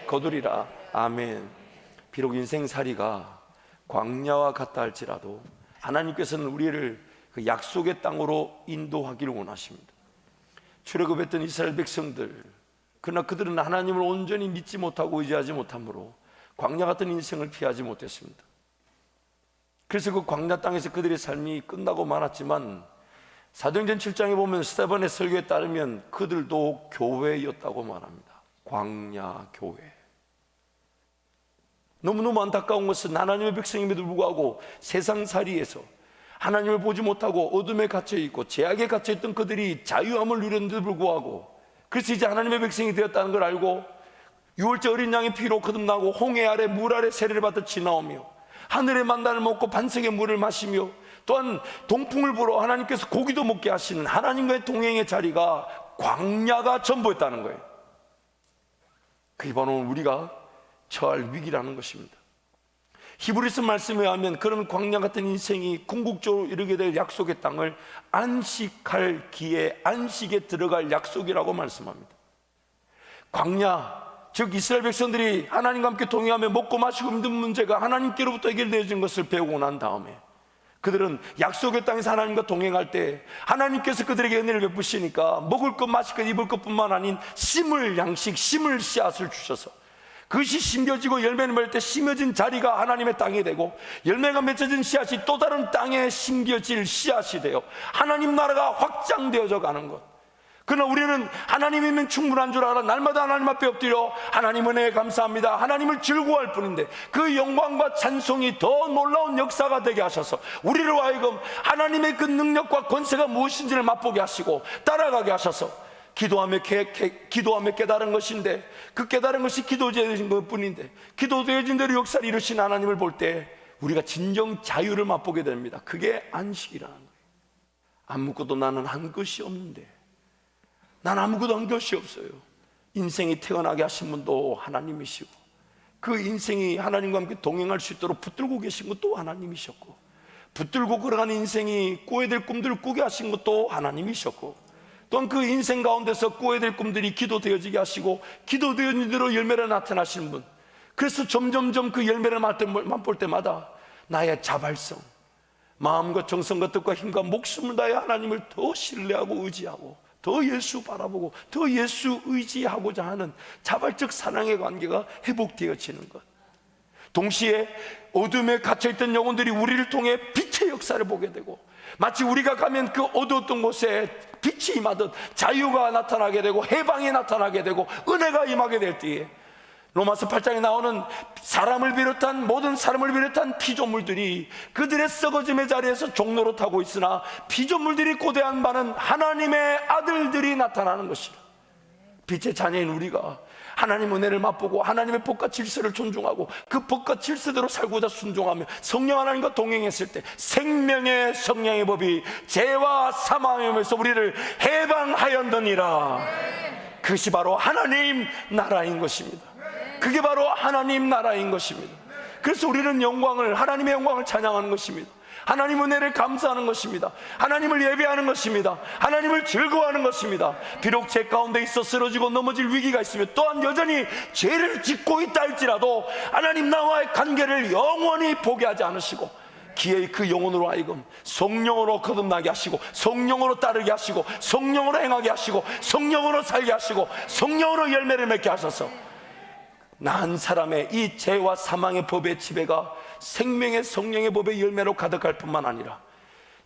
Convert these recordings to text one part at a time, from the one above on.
거두리라. 아멘. 비록 인생살이가 광야와 같다 할지라도 하나님께서는 우리를 그 약속의 땅으로 인도하기를 원하십니다. 출애굽했던 이스라엘 백성들, 그러나 그들은 하나님을 온전히 믿지 못하고 의지하지 못하므로 광야 같은 인생을 피하지 못했습니다. 그래서 그 광야 땅에서 그들의 삶이 끝나고 말았지만, 사도행전 7장에 보면 스데반의 설교에 따르면 그들도 교회였다고 말합니다. 광야 교회. 너무너무 안타까운 것은 하나님의 백성임에도 불구하고 세상살이에서 하나님을 보지 못하고 어둠에 갇혀있고 죄악에 갇혀있던 그들이 자유함을 누렸는데도 불구하고, 그래서 이제 하나님의 백성이 되었다는 걸 알고 유월절 어린 양의 피로 거듭나고 홍해 아래 물 아래 세례를 받아 지나오며 하늘의 만나를 먹고 반석의 물을 마시며 또한 동풍을 불어 하나님께서 고기도 먹게 하시는 하나님과의 동행의 자리가 광야가 전부였다는 거예요. 그게 바로 우리가 처할 위기라는 것입니다. 히브리서 말씀에 하면 그런 광야 같은 인생이 궁극적으로 이르게 될 약속의 땅을 안식할 기회, 안식에 들어갈 약속이라고 말씀합니다. 광야, 즉 이스라엘 백성들이 하나님과 함께 동행하며 먹고 마시고 힘든 문제가 하나님께로부터 해결되어진 것을 배우고 난 다음에 그들은 약속의 땅에서 하나님과 동행할 때 하나님께서 그들에게 은혜를 베푸시니까 먹을 것 마실 것 입을 것뿐만 아닌 심을 양식, 심을 씨앗을 주셔서 그것이 심겨지고 열매를 맺을 때 심어진 자리가 하나님의 땅이 되고, 열매가 맺어진 씨앗이 또 다른 땅에 심겨질 씨앗이 되어 하나님 나라가 확장되어져 가는 것. 그러나 우리는 하나님이면 충분한 줄 알아 날마다 하나님 앞에 엎드려 하나님 은혜에 감사합니다, 하나님을 즐거워할 뿐인데, 그 영광과 찬송이 더 놀라운 역사가 되게 하셔서 우리로 하여금 하나님의 그 능력과 권세가 무엇인지를 맛보게 하시고 따라가게 하셔서 기도하며 깨달은 것인데, 그 깨달은 것이 기도되어진 것 뿐인데, 기도되어진 대로 역사를 이루신 하나님을 볼 때 우리가 진정 자유를 맛보게 됩니다. 그게 안식이라는 거예요. 아무것도 나는 한 것이 없는데, 난 아무것도 한 것이 없어요. 인생이 태어나게 하신 분도 하나님이시고, 그 인생이 하나님과 함께 동행할 수 있도록 붙들고 계신 것도 하나님이셨고, 붙들고 걸어가는 인생이 꾸어야 될 꿈들을 꾸게 하신 것도 하나님이셨고, 또한 그 인생 가운데서 꾸어야 될 꿈들이 기도되어지게 하시고 기도되어진 대로 열매를 나타나시는 분. 그래서 점점점 그 열매를 맛볼 때마다 나의 자발성, 마음과 정성과 뜻과 힘과 목숨을 다해 하나님을 더 신뢰하고 의지하고 더 예수 바라보고 더 예수 의지하고자 하는 자발적 사랑의 관계가 회복되어지는 것. 동시에 어둠에 갇혀있던 영혼들이 우리를 통해 빛의 역사를 보게 되고, 마치 우리가 가면 그 어두웠던 곳에 빛이 임하듯 자유가 나타나게 되고 해방이 나타나게 되고 은혜가 임하게 될 때에, 로마서 8장에 나오는 사람을 비롯한 모든 사람을 비롯한 피조물들이 그들의 썩어짐의 자리에서 종로로 타고 있으나 피조물들이 고대한 바는 하나님의 아들들이 나타나는 것이라. 빛의 자녀인 우리가 하나님 은혜를 맛보고 하나님의 법과 질서를 존중하고 그 법과 질서대로 살고자 순종하며 성령 하나님과 동행했을 때 생명의 성령의 법이 죄와 사망에서 우리를 해방하였느니라. 그것이 바로 하나님 나라인 것입니다. 그게 바로 하나님 나라인 것입니다. 그래서 우리는 하나님의 영광을 찬양하는 것입니다. 하나님 은혜를 감사하는 것입니다. 하나님을 예배하는 것입니다. 하나님을 즐거워하는 것입니다. 비록 죄 가운데 있어 쓰러지고 넘어질 위기가 있으며 또한 여전히 죄를 짓고 있다 할지라도 하나님 나와의 관계를 영원히 포기하지 않으시고 기회의 그 영혼으로 하여금 성령으로 거듭나게 하시고 성령으로 따르게 하시고 성령으로 행하게 하시고 성령으로 살게 하시고 성령으로 열매를 맺게 하셔서 난 사람의 이 죄와 사망의 법의 지배가 생명의 성령의 법의 열매로 가득할 뿐만 아니라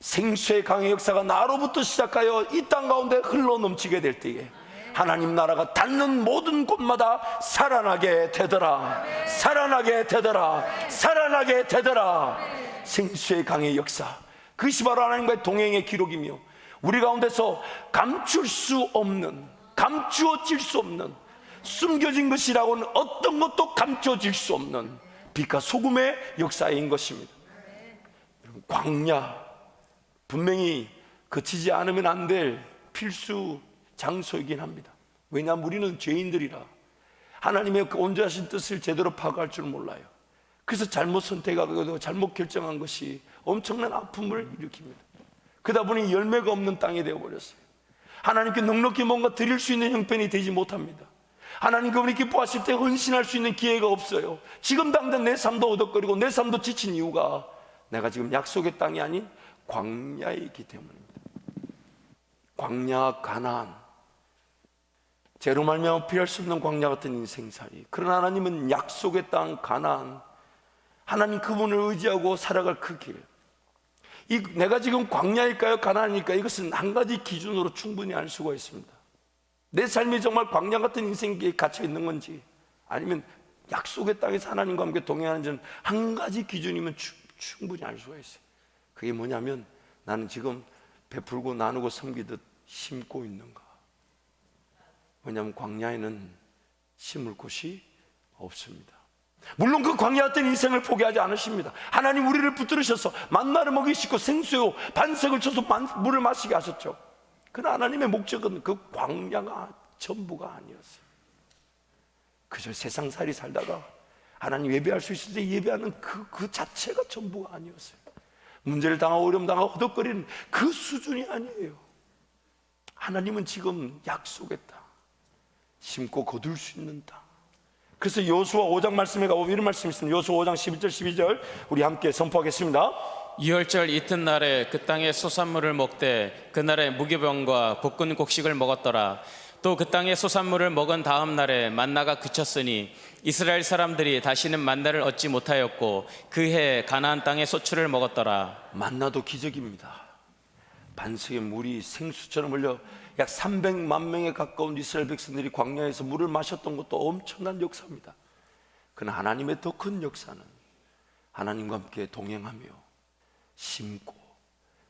생수의 강의 역사가 나로부터 시작하여 이 땅 가운데 흘러 넘치게 될 때에 하나님 나라가 닿는 모든 곳마다 살아나게 되더라, 살아나게 되더라, 살아나게 되더라. 생수의 강의 역사, 그것이 바로 하나님과의 동행의 기록이며 우리 가운데서 감출 수 없는, 감추어질 수 없는, 숨겨진 것이라고는 어떤 것도 감춰질 수 없는 빛과 소금의 역사인 것입니다. 광야, 분명히 거치지 않으면 안 될 필수 장소이긴 합니다. 왜냐하면 우리는 죄인들이라 하나님의 그 온전하신 뜻을 제대로 파악할 줄 몰라요. 그래서 잘못 선택하고 잘못 결정한 것이 엄청난 아픔을 일으킵니다. 그러다 보니 열매가 없는 땅이 되어버렸어요. 하나님께 넉넉히 뭔가 드릴 수 있는 형편이 되지 못합니다. 하나님 그분이 기뻐하실 때 헌신할 수 있는 기회가 없어요. 지금 당장 내 삶도 어덕거리고 내 삶도 지친 이유가 내가 지금 약속의 땅이 아닌 광야에 있기 때문입니다. 광야, 가나안, 죄로 말미암아 피할 수 없는 광야 같은 인생살이. 그러나 하나님은 약속의 땅 가나안, 하나님 그분을 의지하고 살아갈 그 길, 내가 지금 광야일까요 가나안일까요? 이것은 한 가지 기준으로 충분히 알 수가 있습니다. 내 삶이 정말 광야 같은 인생기에 갇혀 있는 건지, 아니면 약속의 땅에서 하나님과 함께 동행하는지는 한 가지 기준이면 충분히 알 수가 있어요. 그게 뭐냐면, 나는 지금 베풀고 나누고 섬기듯 심고 있는가. 왜냐하면 광야에는 심을 곳이 없습니다. 물론 그 광야 같은 인생을 포기하지 않으십니다. 하나님 우리를 붙들으셔서 만나를 먹이시고 생수요 반석을 쳐서 물을 마시게 하셨죠. 그러나 하나님의 목적은 그 광야가 전부가 아니었어요. 그저 세상살이 살다가 하나님 예배할 수 있을 때 예배하는 그 자체가 전부가 아니었어요. 문제를 당하고 어려움 당하고 허덕거리는 그 수준이 아니에요. 하나님은 지금 약속의 땅, 심고 거둘 수 있는 땅. 그래서 여호수아 5장 말씀에 가보면 이런 말씀이 있습니다. 여호수아 5장 11절 12절 우리 함께 선포하겠습니다. 유월절 이튿날에 그 땅의 소산물을 먹되 그날에 무교병과 볶은 곡식을 먹었더라. 또 그 땅의 소산물을 먹은 다음 날에 만나가 그쳤으니 이스라엘 사람들이 다시는 만나를 얻지 못하였고 그해 가나안 땅의 소출을 먹었더라. 만나도 기적입니다. 반석에 물이 생수처럼 흘려 약 300만 명에 가까운 이스라엘 백성들이 광야에서 물을 마셨던 것도 엄청난 역사입니다. 그러나 하나님의 더 큰 역사는 하나님과 함께 동행하며 심고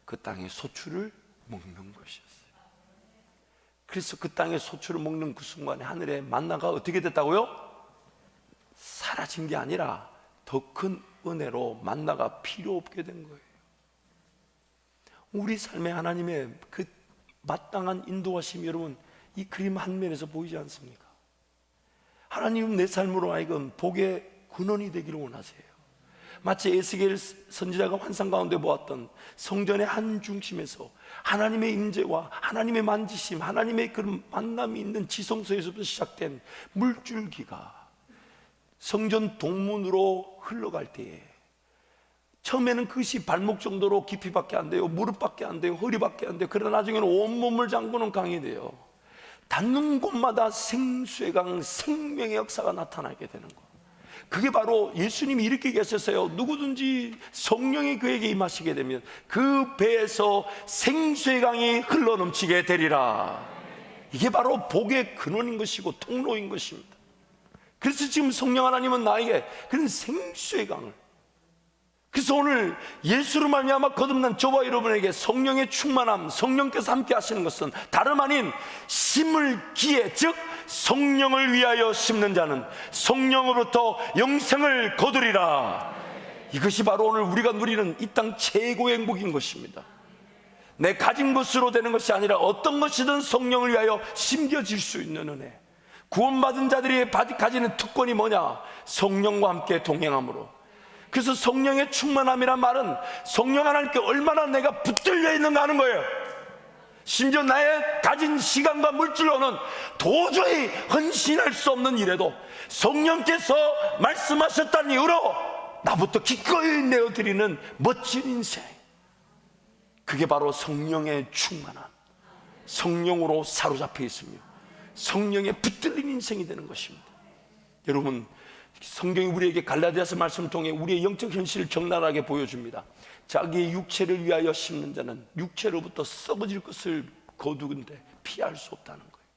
그 땅의 소출을 먹는 것이었어요. 그래서 그 땅의 소출을 먹는 그 순간에 하늘에 만나가 어떻게 됐다고요? 사라진 게 아니라 더 큰 은혜로 만나가 필요 없게 된 거예요. 우리 삶에 하나님의 그 마땅한 인도하심이 여러분 이 그림 한 면에서 보이지 않습니까? 하나님은 내 삶으로 하여금 복의 근원이 되기를 원하세요. 마치 에스겔 선지자가 환상 가운데 보았던 성전의 한 중심에서 하나님의 임재와 하나님의 만지심, 하나님의 그런 만남이 있는 지성소에서부터 시작된 물줄기가 성전 동문으로 흘러갈 때에 처음에는 그것이 발목 정도로 깊이밖에 안 돼요. 무릎밖에 안 돼요. 허리밖에 안 돼요. 그러나 나중에는 온몸을 잠그는 강이 돼요. 닿는 곳마다 생수의 강, 생명의 역사가 나타나게 되는 것. 그게 바로 예수님이 이렇게 얘기하셨어요. 누구든지 성령이 그에게 임하시게 되면 그 배에서 생수의 강이 흘러넘치게 되리라. 이게 바로 복의 근원인 것이고 통로인 것입니다. 그래서 지금 성령 하나님은 나에게 그런 생수의 강을, 그래서 오늘 예수로 말미암아 거듭난 저와 여러분에게 성령의 충만함, 성령께서 함께 하시는 것은 다름 아닌 심을 기에, 즉 성령을 위하여 심는 자는 성령으로부터 영생을 거두리라. 이것이 바로 오늘 우리가 누리는 이 땅 최고의 행복인 것입니다. 내 가진 것으로 되는 것이 아니라 어떤 것이든 성령을 위하여 심겨질 수 있는 은혜. 구원받은 자들이 가지는 특권이 뭐냐? 성령과 함께 동행함으로. 그래서 성령의 충만함이란 말은 성령 하나님께 얼마나 내가 붙들려 있는가 하는 거예요. 심지어 나의 가진 시간과 물질로는 도저히 헌신할 수 없는 일에도 성령께서 말씀하셨다는 이유로 나부터 기꺼이 내어드리는 멋진 인생. 그게 바로 성령의 충만함, 성령으로 사로잡혀 있으며 성령에 붙들린 인생이 되는 것입니다. 여러분, 성경이 우리에게 갈라디아서 말씀을 통해 우리의 영적 현실을 적나라하게 보여줍니다. 자기의 육체를 위하여 심는 자는 육체로부터 썩어질 것을 거두는데 피할 수 없다는 거예요.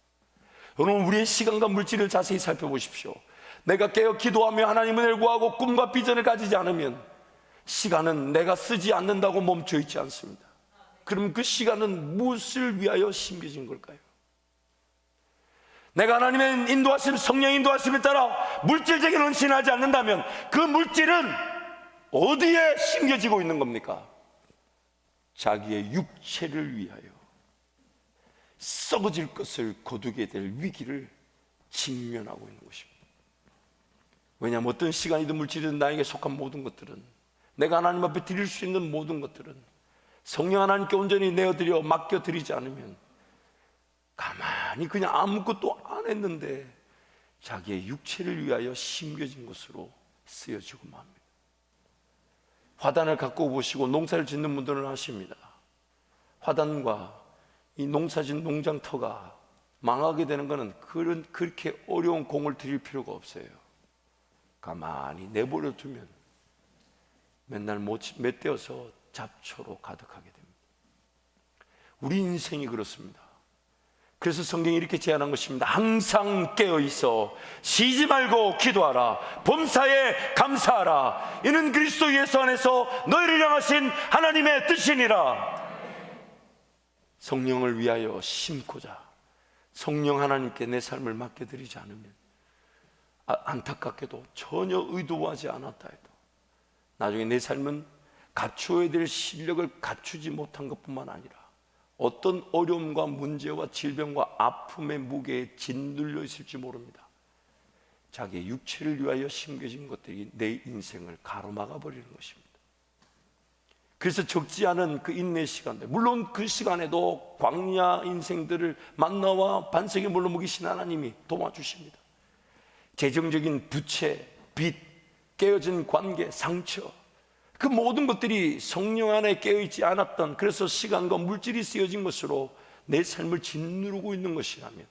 여러분, 우리의 시간과 물질을 자세히 살펴보십시오. 내가 깨어 기도하며 하나님의 은혜를 구하고 꿈과 비전을 가지지 않으면 시간은 내가 쓰지 않는다고 멈춰 있지 않습니다. 그럼 그 시간은 무엇을 위하여 심겨진 걸까요? 내가 하나님의 인도하심, 성령 인도하심에 따라 물질적인 헌신을 하지 않는다면 그 물질은 어디에 심겨지고 있는 겁니까? 자기의 육체를 위하여 썩어질 것을 거두게 될 위기를 직면하고 있는 것입니다. 왜냐하면 어떤 시간이든 물질이든 나에게 속한 모든 것들은, 내가 하나님 앞에 드릴 수 있는 모든 것들은 성령 하나님께 온전히 내어드려 맡겨드리지 않으면 가만히 그냥 아무것도 안 했는데 자기의 육체를 위하여 심겨진 것으로 쓰여지고 맙니다. 화단을 갖고 보시고 농사를 짓는 분들은 아십니다. 화단과 이 농사짓는 농장터가 망하게 되는 것은 그렇게 어려운 공을 들일 필요가 없어요. 가만히 내버려 두면 맨날 맷대어서 잡초로 가득하게 됩니다. 우리 인생이 그렇습니다. 그래서 성경이 이렇게 제안한 것입니다. 항상 깨어있어 쉬지 말고 기도하라. 범사에 감사하라. 이는 그리스도 예수 안에서 너희를 향하신 하나님의 뜻이니라. 성령을 위하여 심고자 성령 하나님께 내 삶을 맡겨드리지 않으면 안타깝게도 전혀 의도하지 않았다 해도 나중에 내 삶은 갖추어야 될 실력을 갖추지 못한 것뿐만 아니라 어떤 어려움과 문제와 질병과 아픔의 무게에 짓눌려 있을지 모릅니다. 자기의 육체를 위하여 심겨진 것들이 내 인생을 가로막아 버리는 것입니다. 그래서 적지 않은 그 인내 시간들, 물론 그 시간에도 광야 인생들을 만나와 반석에 물러 먹이신 하나님이 도와주십니다. 재정적인 부채, 빚, 깨어진 관계, 상처, 그 모든 것들이 성령 안에 깨어있지 않았던, 그래서 시간과 물질이 쓰여진 것으로 내 삶을 짓누르고 있는 것이라면,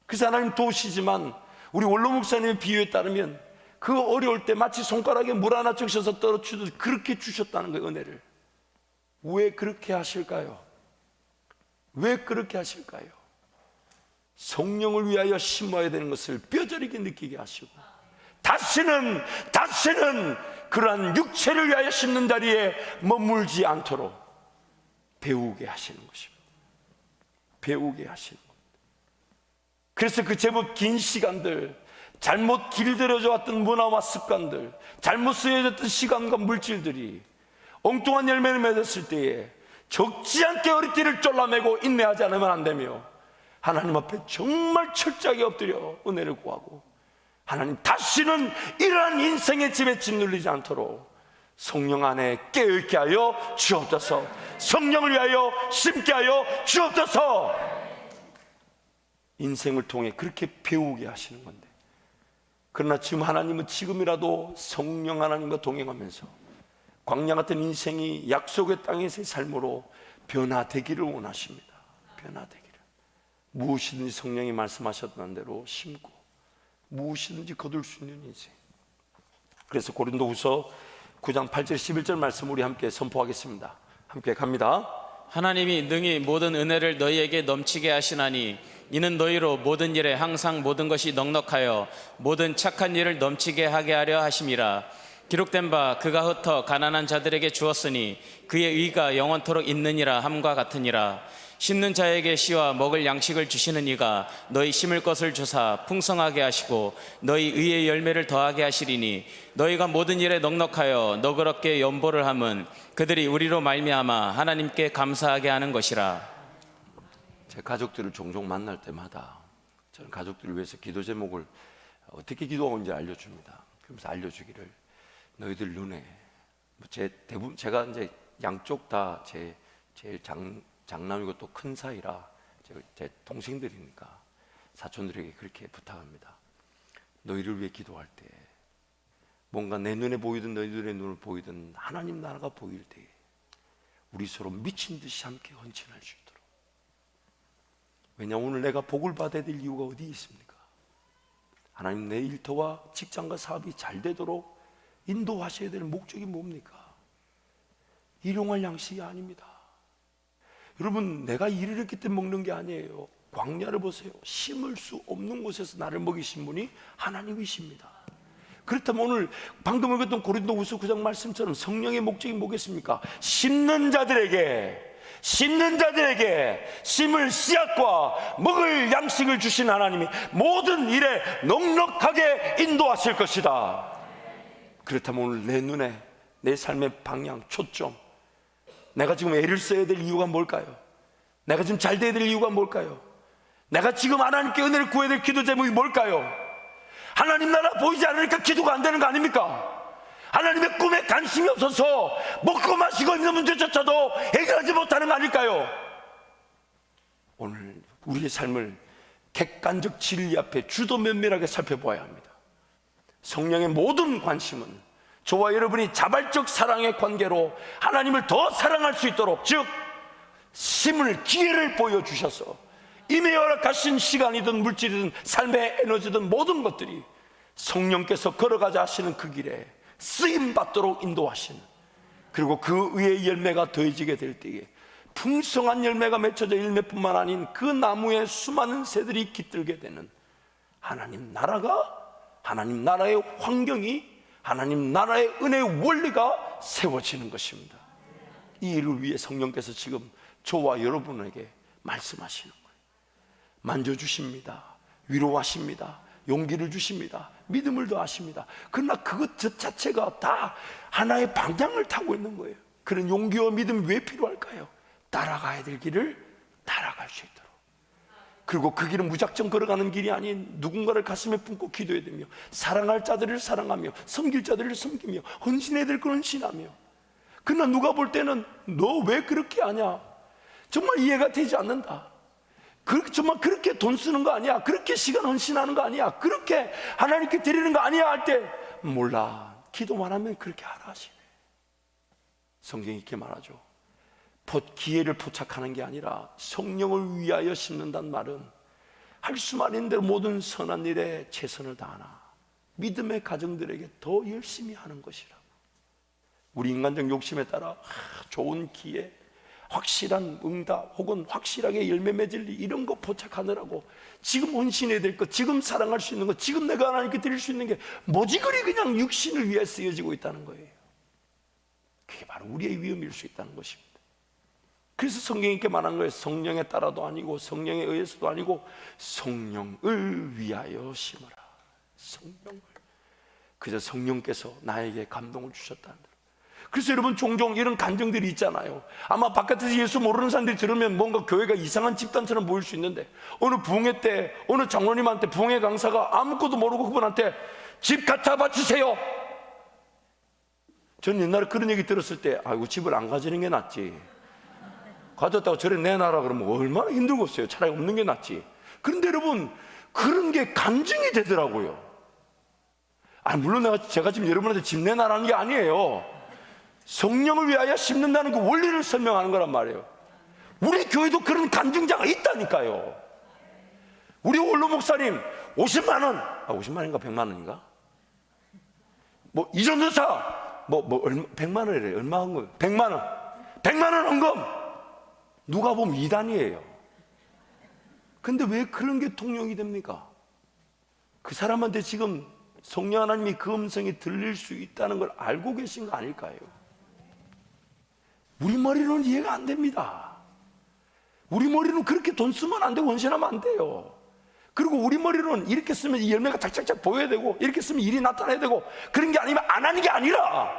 그래서 하나님 도우시지만 우리 원로 목사님의 비유에 따르면 그 어려울 때 마치 손가락에 물 하나 적셔서 떨어주듯 그렇게 주셨다는 거예요. 은혜를. 왜 그렇게 하실까요? 왜 그렇게 하실까요? 성령을 위하여 심어야 되는 것을 뼈저리게 느끼게 하시고 다시는 그러한 육체를 위하여 심는 자리에 머물지 않도록 배우게 하시는 것입니다. 배우게 하시는 겁니다. 그래서 그 제법 긴 시간들, 잘못 길들여져 왔던 문화와 습관들, 잘못 쓰여졌던 시간과 물질들이 엉뚱한 열매를 맺었을 때에 적지 않게 허리띠를 졸라매고 인내하지 않으면 안 되며 하나님 앞에 정말 철저하게 엎드려 은혜를 구하고 하나님 다시는 이러한 인생의 집에 짓눌리지 않도록 성령 안에 깨어있게 하여 주옵소서. 성령을 위하여 심게 하여 주옵소서. 인생을 통해 그렇게 배우게 하시는 건데, 그러나 지금 하나님은 지금이라도 성령 하나님과 동행하면서 광야 같은 인생이 약속의 땅에서의 삶으로 변화되기를 원하십니다. 변화되기를. 무엇이든지 성령이 말씀하셨던 대로 심고 무엇이든지 거둘 수 있는 인생. 그래서 고린도후서 9장 8절 11절 말씀 우리 함께 선포하겠습니다. 함께 갑니다. 하나님이 능히 모든 은혜를 너희에게 넘치게 하시나니 이는 너희로 모든 일에 항상 모든 것이 넉넉하여 모든 착한 일을 넘치게 하게 하려 하심이라. 기록된 바 그가 흩어 가난한 자들에게 주었으니 그의 의가 영원토록 있느니라 함과 같으니라. 심는 자에게 씨와 먹을 양식을 주시는 이가 너희 심을 것을 주사 풍성하게 하시고 너희 의의 열매를 더하게 하시리니 너희가 모든 일에 넉넉하여 너그럽게 연보를 함은 그들이 우리로 말미암아 하나님께 감사하게 하는 것이라. 제 가족들을 종종 만날 때마다 저는 가족들을 위해서 기도 제목을 어떻게 기도하는지 알려줍니다. 그러면서 알려주기를 너희들 눈에 대부분 제가 이제 양쪽 다 제일 장남이고 또 큰 사이라 제 동생들이니까 사촌들에게 그렇게 부탁합니다. 너희를 위해 기도할 때 뭔가 내 눈에 보이든 너희들의 눈을 보이든 하나님 나라가 보일 때 우리 서로 미친 듯이 함께 헌신할 수 있도록. 왜냐 오늘 내가 복을 받아야 될 이유가 어디 있습니까? 하나님 내 일터와 직장과 사업이 잘 되도록 인도하셔야 될 목적이 뭡니까? 일용할 양식이 아닙니다. 여러분, 내가 일을 했기 때문에 먹는 게 아니에요. 광야를 보세요. 심을 수 없는 곳에서 나를 먹이신 분이 하나님이십니다. 그렇다면 오늘 방금 읽었던 고린도후서 9장 말씀처럼 성령의 목적이 뭐겠습니까? 심는 자들에게 심을 씨앗과 먹을 양식을 주신 하나님이 모든 일에 넉넉하게 인도하실 것이다. 그렇다면 오늘 내 눈에 내 삶의 방향, 초점, 내가 지금 애를 써야 될 이유가 뭘까요? 내가 지금 잘 돼야 될 이유가 뭘까요? 내가 지금 하나님께 은혜를 구해야 될 기도 제목이 뭘까요? 하나님 나라 보이지 않으니까 기도가 안 되는 거 아닙니까? 하나님의 꿈에 관심이 없어서 먹고 마시고 있는 문제조차도 해결하지 못하는 거 아닐까요? 오늘 우리의 삶을 객관적 진리 앞에 주도 면밀하게 살펴보아야 합니다. 성령의 모든 관심은 저와 여러분이 자발적 사랑의 관계로 하나님을 더 사랑할 수 있도록, 즉 힘을, 기회를 보여주셔서 임의 허락하신 시간이든 물질이든 삶의 에너지든 모든 것들이 성령께서 걸어가자 하시는 그 길에 쓰임받도록 인도하시는, 그리고 그 의의 열매가 더해지게 될 때에 풍성한 열매가 맺혀져 열매뿐만 아닌 그 나무에 수많은 새들이 깃들게 되는 하나님 나라가, 하나님 나라의 환경이, 하나님 나라의 은혜의 원리가 세워지는 것입니다. 이 일을 위해 성령께서 지금 저와 여러분에게 말씀하시는 거예요. 만져주십니다. 위로하십니다. 용기를 주십니다. 믿음을 더하십니다. 그러나 그것 자체가 다 하나의 방향을 타고 있는 거예요. 그런 용기와 믿음이 왜 필요할까요? 따라가야 될 길을 따라갈 수 있도록. 그리고 그 길은 무작정 걸어가는 길이 아닌 누군가를 가슴에 품고 기도해야 되며, 사랑할 자들을 사랑하며, 섬길 자들을 섬기며, 헌신해야 될 건 헌신하며. 그러나 누가 볼 때는 너 왜 그렇게 하냐? 정말 이해가 되지 않는다. 정말 그렇게 돈 쓰는 거 아니야? 그렇게 시간 헌신하는 거 아니야? 그렇게 하나님께 드리는 거 아니야? 할 때 몰라, 기도만 하면 그렇게 하라 하시네. 성경이 이렇게 말하죠. 기회를 포착하는 게 아니라 성령을 위하여 심는다는 말은 할 수만 있는 대로 모든 선한 일에 최선을 다하나 믿음의 가정들에게 더 열심히 하는 것이라고. 우리 인간적 욕심에 따라 좋은 기회, 확실한 응답, 혹은 확실하게 열매 맺을 일, 이런 거 포착하느라고 지금 헌신해야 될 것, 지금 사랑할 수 있는 것, 지금 내가 하나님께 드릴 수 있는 게 뭐지 그리 그냥 육신을 위해 쓰여지고 있다는 거예요. 그게 바로 우리의 위험일 수 있다는 것입니다. 그래서 성경이 이렇게 말한 거예요. 성령에 따라도 아니고 성령에 의해서도 아니고 성령을 위하여 심으라. 성령을. 그저 성령께서 나에게 감동을 주셨다는 대로. 그래서 여러분, 종종 이런 간증들이 있잖아요. 아마 바깥에서 예수 모르는 사람들이 들으면 뭔가 교회가 이상한 집단처럼 보일 수 있는데, 어느 부흥회 때 어느 장로님한테 부흥회 강사가 아무것도 모르고 그분한테 집 갖다 바치세요. 전 옛날에 그런 얘기 들었을 때 아이고, 집을 안 가지는 게 낫지, 가졌다고 저래 내놔라 그러면 얼마나 힘들겠어요. 차라리 없는 게 낫지. 그런데 여러분, 그런 게 간증이 되더라고요. 물론 제가 지금 여러분한테 집 내놔라는 게 아니에요. 성령을 위하여 심는다는 그 원리를 설명하는 거란 말이에요. 우리 교회도 그런 간증자가 있다니까요. 우리 원로 목사님 50만 원, 50만 원인가 100만 원인가? 뭐 이전도사 얼마, 100만 원이래. 얼마 한 거예요? 100만 원. 100만 원 헌금. 누가 보면 이단이에요. 근데 왜 그런 게 통용이 됩니까? 그 사람한테 지금 성령 하나님이 그 음성이 들릴 수 있다는 걸 알고 계신 거 아닐까요? 우리 머리로는 이해가 안 됩니다. 우리 머리는 그렇게 돈 쓰면 안 되고 헌신하면 안 돼요. 그리고 우리 머리로는 이렇게 쓰면 이 열매가 착착착 보여야 되고, 이렇게 쓰면 일이 나타나야 되고, 그런 게 아니면 안 하는 게 아니라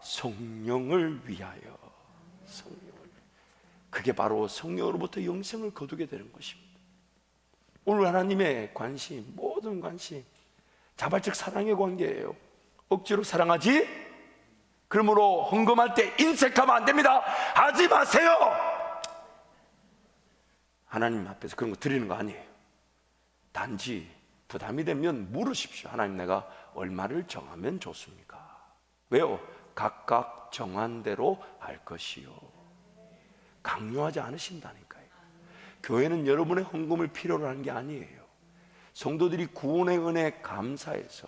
성령을 위하여, 성령을. 그게 바로 성령으로부터 영생을 거두게 되는 것입니다. 오늘 하나님의 관심, 모든 관심, 자발적 사랑의 관계예요. 억지로 사랑하지? 그러므로 헌금할 때 인색하면 안 됩니다. 하지 마세요. 하나님 앞에서 그런 거 드리는 거 아니에요. 단지 부담이 되면 물으십시오. 하나님, 내가 얼마를 정하면 좋습니까? 왜요? 각각 정한 대로 할 것이요. 강요하지 않으신다니까요. 교회는 여러분의 헌금을 필요로 하는 게 아니에요. 성도들이 구원의 은혜에 감사해서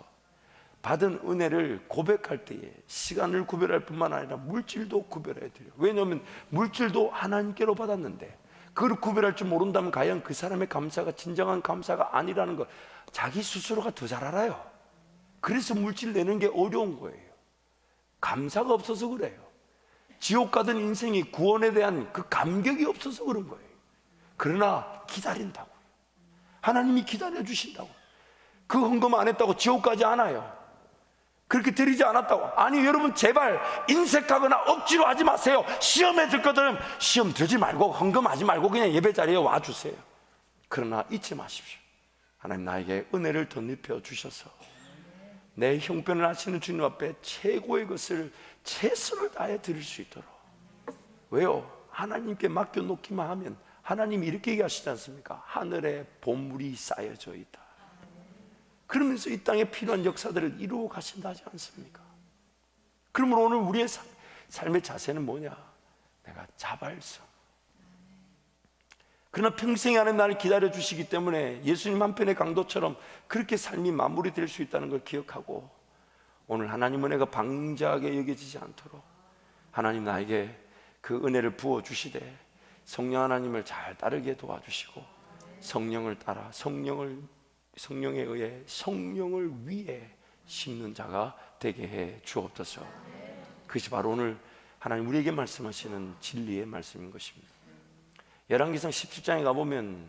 받은 은혜를 고백할 때에 시간을 구별할 뿐만 아니라 물질도 구별해야 돼요. 왜냐하면 물질도 하나님께로 받았는데 그걸 구별할 줄 모른다면 과연 그 사람의 감사가 진정한 감사가 아니라는 걸 자기 스스로가 더 잘 알아요. 그래서 물질 내는 게 어려운 거예요. 감사가 없어서 그래요. 지옥 가던 인생이 구원에 대한 그 감격이 없어서 그런 거예요. 그러나 기다린다고요. 하나님이 기다려 주신다고. 그 헌금 안 했다고 지옥 가지 않아요. 그렇게 드리지 않았다고. 아니, 여러분 제발 인색하거나 억지로 하지 마세요. 시험에 들거든 시험 들지 말고 헌금하지 말고 그냥 예배 자리에 와주세요. 그러나 잊지 마십시오. 하나님 나에게 은혜를 더 입혀 주셔서 내 형편을 아시는 주님 앞에 최고의 것을 최선을 다해 드릴 수 있도록. 왜요? 하나님께 맡겨놓기만 하면 하나님이 이렇게 얘기하시지 않습니까? 하늘에 보물이 쌓여져 있다. 그러면서 이 땅에 필요한 역사들을 이루어 가신다 하지 않습니까? 그러므로 오늘 우리의 삶의 자세는 뭐냐? 내가 자발성. 그러나 평생에 하나님 나를 기다려 주시기 때문에 예수님 한편의 강도처럼 그렇게 삶이 마무리될 수 있다는 걸 기억하고, 오늘 하나님 은혜가 방자하게 여겨지지 않도록 하나님 나에게 그 은혜를 부어주시되 성령 하나님을 잘 따르게 도와주시고, 성령을 따라 성령에 의해 성령을 위해 심는 자가 되게 해 주옵소서. 그것이 바로 오늘 하나님 우리에게 말씀하시는 진리의 말씀인 것입니다. 열왕기상 17장에 가보면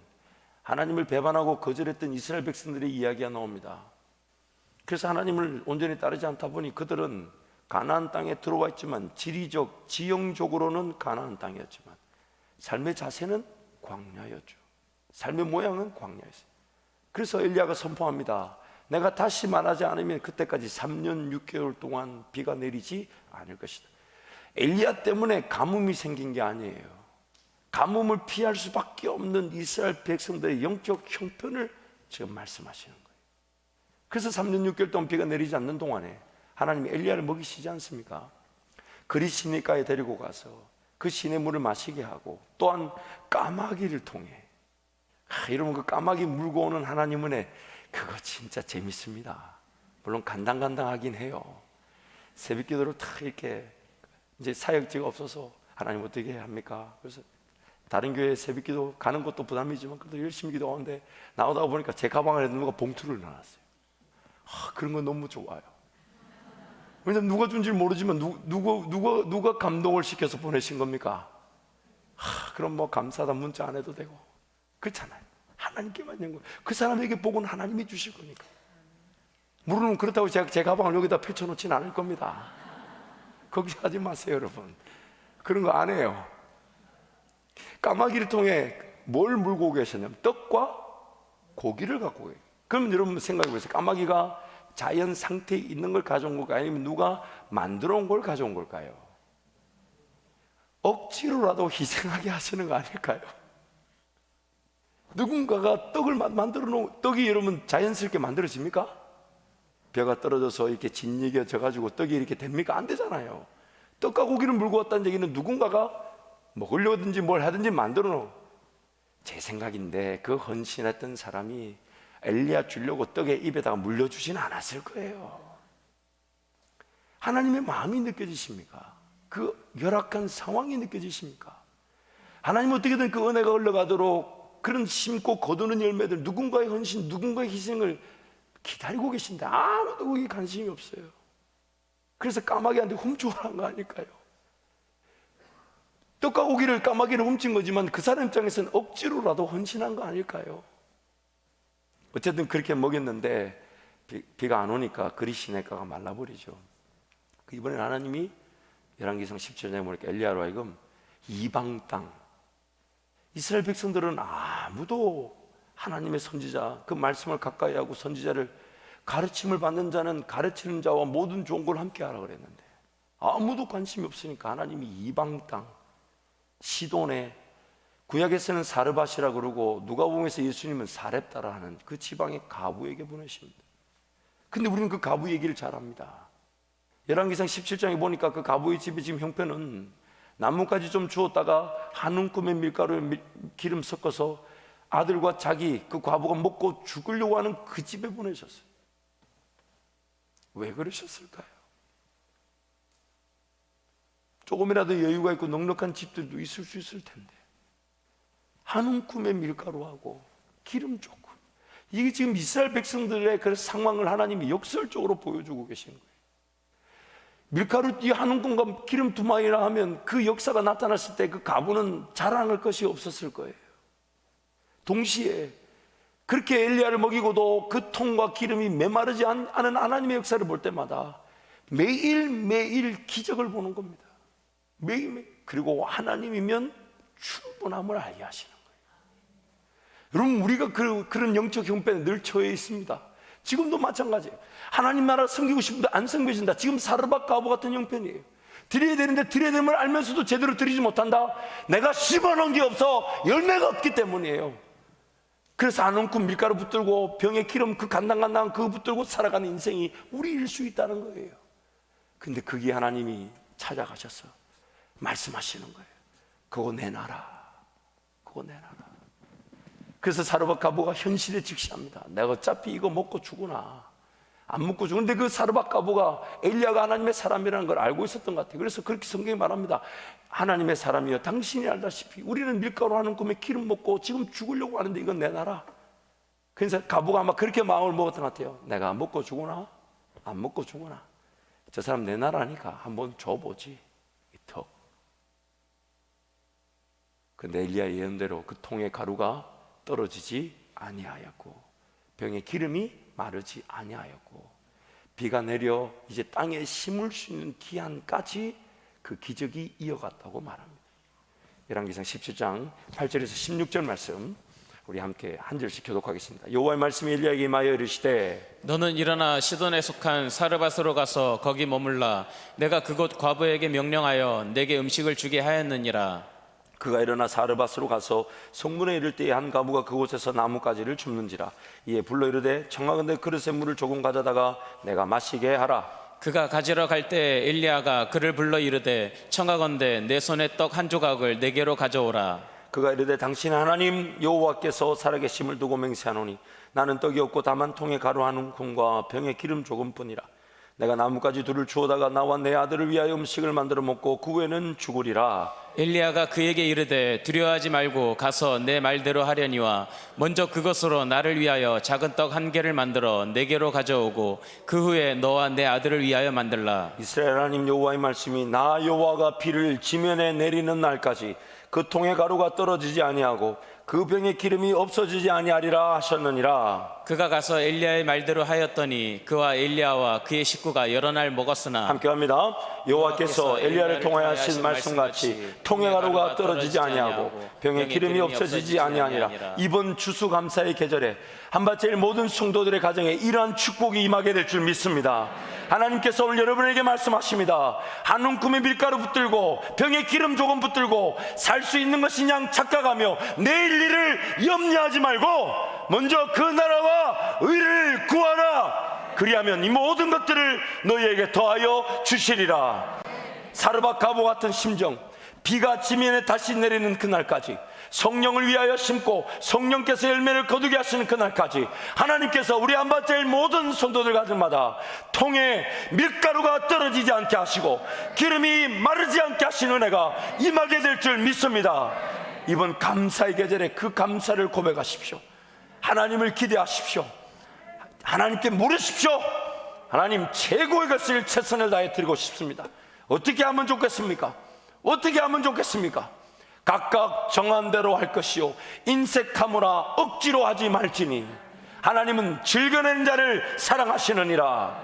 하나님을 배반하고 거절했던 이스라엘 백성들의 이야기가 나옵니다. 그래서 하나님을 온전히 따르지 않다 보니 그들은 가나안 땅에 들어와 있지만 지리적, 지형적으로는 가나안 땅이었지만 삶의 자세는 광야였죠. 삶의 모양은 광야였어요. 그래서 엘리야가 선포합니다. 내가 다시 말하지 않으면 그때까지 3년 6개월 동안 비가 내리지 않을 것이다. 엘리야 때문에 가뭄이 생긴 게 아니에요. 가뭄을 피할 수밖에 없는 이스라엘 백성들의 영적 형편을 지금 말씀하시는 거예요. 그래서 3년 6개월 동안 비가 내리지 않는 동안에 하나님이 엘리야를 먹이시지 않습니까? 그리 시내가에 데리고 가서 그 시냇물을 마시게 하고, 또한 까마귀를 통해, 여러분 그 까마귀 물고 오는 하나님 은혜, 그거 진짜 재밌습니다. 물론 간당간당하긴 해요. 새벽 기도를 탁 이렇게, 이제 사역지가 없어서 하나님 어떻게 합니까? 그래서 다른 교회 새벽 기도 가는 것도 부담이지만 그래도 열심히 기도하는데 나오다가 보니까 제 가방 안에 누가 봉투를 넣어놨어요. 그런 거 너무 좋아요. 왜냐면 누가 준지 모르지만 누가 감동을 시켜서 보내신 겁니까? 그럼 뭐 감사하다 문자 안 해도 되고 그렇잖아요. 하나님께만 연 거. 그 사람에게 복은 하나님이 주실 거니까. 물론 그렇다고 제가 제 가방을 여기다 펼쳐놓지는 않을 겁니다. 걱정하지 마세요, 여러분. 그런 거 안 해요. 까마귀를 통해 뭘 물고 계셨냐면 떡과 고기를 갖고 계세요. 그럼 여러분 생각해 보세요. 까마귀가 자연 상태에 있는 걸 가져온 걸까요? 아니면 누가 만들어 온 걸 가져온 걸까요? 억지로라도 희생하게 하시는 거 아닐까요? 누군가가 떡을 만들어 놓은, 떡이 여러분 자연스럽게 만들어집니까? 벼가 떨어져서 이렇게 짓이겨져 가지고 떡이 이렇게 됩니까? 안 되잖아요. 떡과 고기를 물고 왔다는 얘기는 누군가가 먹으려든지 뭘 하든지 만들어 놓은, 제 생각인데 그 헌신했던 사람이 엘리야 주려고 떡의 입에다가 물려주지는 않았을 거예요. 하나님의 마음이 느껴지십니까? 그 열악한 상황이 느껴지십니까? 하나님 어떻게든 그 은혜가 흘러가도록 그런 심고 거두는 열매들, 누군가의 헌신, 누군가의 희생을 기다리고 계신데 아무도 거기에 관심이 없어요. 그래서 까마귀한테 훔쳐오란 거 아닐까요? 떡과 고기를 까마귀를 훔친 거지만 그 사람 입장에서는 억지로라도 헌신한 거 아닐까요? 어쨌든 그렇게 먹였는데 비가 안 오니까 그리 시내가가 말라버리죠. 이번엔 하나님이 열왕기상 17장에 보니까 엘리야로 하여금 이방 땅, 이스라엘 백성들은 아무도 하나님의 선지자, 그 말씀을 가까이 하고 선지자를 가르침을 받는 자는 가르치는 자와 모든 좋은 걸 함께 하라 그랬는데 아무도 관심이 없으니까 하나님이 이방 땅, 시돈에, 구약에서는 사르밧이라 그러고 누가복음에서 예수님은 사렙다라 하는 그 지방의 가부에게 보내십니다. 근데 우리는 그 가부 얘기를 잘 압니다. 열왕기상 17장에 보니까 그 가부의 집의 지금 형편은 나뭇가지 좀 주었다가 한 움큼의 밀가루에 기름 섞어서 아들과 자기 그 과부가 먹고 죽으려고 하는 그 집에 보내셨어요. 왜 그러셨을까요? 조금이라도 여유가 있고 넉넉한 집들도 있을 수 있을 텐데 한 움큼의 밀가루하고 기름 조금, 이게 지금 이스라엘 백성들의 그 상황을 하나님이 역설적으로 보여주고 계신 거예요. 밀가루 이 한 움큼과 기름 두 마리라 하면 그 역사가 나타났을 때 그 가부는 자랑할 것이 없었을 거예요. 동시에 그렇게 엘리야를 먹이고도 그 통과 기름이 메마르지 않은 하나님의 역사를 볼 때마다 매일매일 기적을 보는 겁니다. 매일매일. 그리고 하나님이면 충분함을 알게 하시는 거예요. 여러분, 우리가 그런 영적 형편에 늘 처해 있습니다. 지금도 마찬가지예요. 하나님 나라 섬기고 싶은데 안 섬겨진다. 지금 사르밧 가부 같은 형편이에요. 드려야 되는데 드려야 되는 걸 알면서도 제대로 드리지 못한다? 내가 심어놓은 게 없어. 열매가 없기 때문이에요. 그래서 안 얹고 밀가루 붙들고 병에 기름 그 간당간당 그거 붙들고 살아가는 인생이 우리일 수 있다는 거예요. 근데 그게 하나님이 찾아가셔서 말씀하시는 거예요. 그거 내놔라. 그거 내놔라. 그래서 사르밧 과부가 현실에 직시합니다. 내가 어차피 이거 먹고 죽으나 안 먹고 죽는데 그 사르밧 과부가 엘리야가 하나님의 사람이라는 걸 알고 있었던 것 같아요. 그래서 그렇게 성경이 말합니다. 하나님의 사람이여 당신이 알다시피 우리는 밀가루 하는 꿈에 기름 먹고 지금 죽으려고 하는데 이건 내놔라. 그래서 과부가 아마 그렇게 마음을 먹었던 것 같아요. 내가 먹고 죽으나 안 먹고 죽으나 저 사람 내놔라니까 한번 줘보지. 이 턱. 근데 엘리야 예언대로 그 통의 가루가 떨어지지 아니하였고 병의 기름이 마르지 아니하였고 비가 내려 이제 땅에 심을 수 있는 기한까지 그 기적이 이어갔다고 말합니다. 열왕기상 17장 8절에서 16절 말씀 우리 함께 한 절씩 교독하겠습니다. 여호와의 말씀이 엘리야에게 임하여 이르시되 너는 일어나 시돈에 속한 사르밧으로 가서 거기 머물라. 내가 그곳 과부에게 명령하여 내게 음식을 주게 하였느니라. 그가 일어나 사르밧으로 가서 성문에 이를 때에 한 과부가 그곳에서 나뭇가지를 줍는지라. 이에 불러 이르되 청하건대 그릇에 물을 조금 가져다가 내가 마시게 하라. 그가 가지러 갈 때 엘리야가 그를 불러 이르되 청하건대 내 손에 떡 한 조각을 내게로 가져오라. 그가 이르되 당신 하나님 여호와께서 살아계심을 두고 맹세하노니 나는 떡이 없고 다만 통에 가루 한 움큼과 병에 기름 조금뿐이라. 내가 나뭇가지 둘을 주워다가 나와 내 아들을 위하여 음식을 만들어 먹고 그 후에는 죽으리라. 엘리야가 그에게 이르되 두려워하지 말고 가서 내 말대로 하려니와 먼저 그것으로 나를 위하여 작은 떡 한 개를 만들어 내게로 가져오고 그 후에 너와 내 아들을 위하여 만들라. 이스라엘 하나님 여호와의 말씀이 나 여호와가 비를 지면에 내리는 날까지 그 통의 가루가 떨어지지 아니하고 그 병의 기름이 없어지지 아니하리라 하셨느니라. 그가 가서 엘리야의 말대로 하였더니 그와 엘리야와 그의 식구가 여러 날 먹었으나 함께합니다. 여호와께서 엘리야를 통하여 하신 말씀같이 통의 가루가 떨어지지 아니하고 병의 기름이 없어지지 아니하니라. 이번 추수감사의 계절에 한밭제일 모든 성도들의 가정에 이러한 축복이 임하게 될 줄 믿습니다. 하나님께서 오늘 여러분에게 말씀하십니다. 한 움큼의 밀가루 붙들고 병에 기름 조금 붙들고 살 수 있는 것이 양 착각하며 내일 일을 염려하지 말고 먼저 그 나라와 의를 구하라. 그리하면 이 모든 것들을 너희에게 더하여 주시리라. 사르밧 과부 같은 심정, 비가 지면에 다시 내리는 그날까지 성령을 위하여 심고 성령께서 열매를 거두게 하시는 그날까지 하나님께서 우리 한밭제일 모든 성도들 가정마다 통에 밀가루가 떨어지지 않게 하시고 기름이 마르지 않게 하시는 은혜가 임하게 될 줄 믿습니다. 이번 감사의 계절에 그 감사를 고백하십시오. 하나님을 기대하십시오. 하나님께 물으십시오. 하나님 최고의 것을 최선을 다해 드리고 싶습니다. 어떻게 하면 좋겠습니까? 어떻게 하면 좋겠습니까? 각각 정한 대로 할 것이요 인색하므라 억지로 하지 말지니 하나님은 즐겨낸 자를 사랑하시느니라.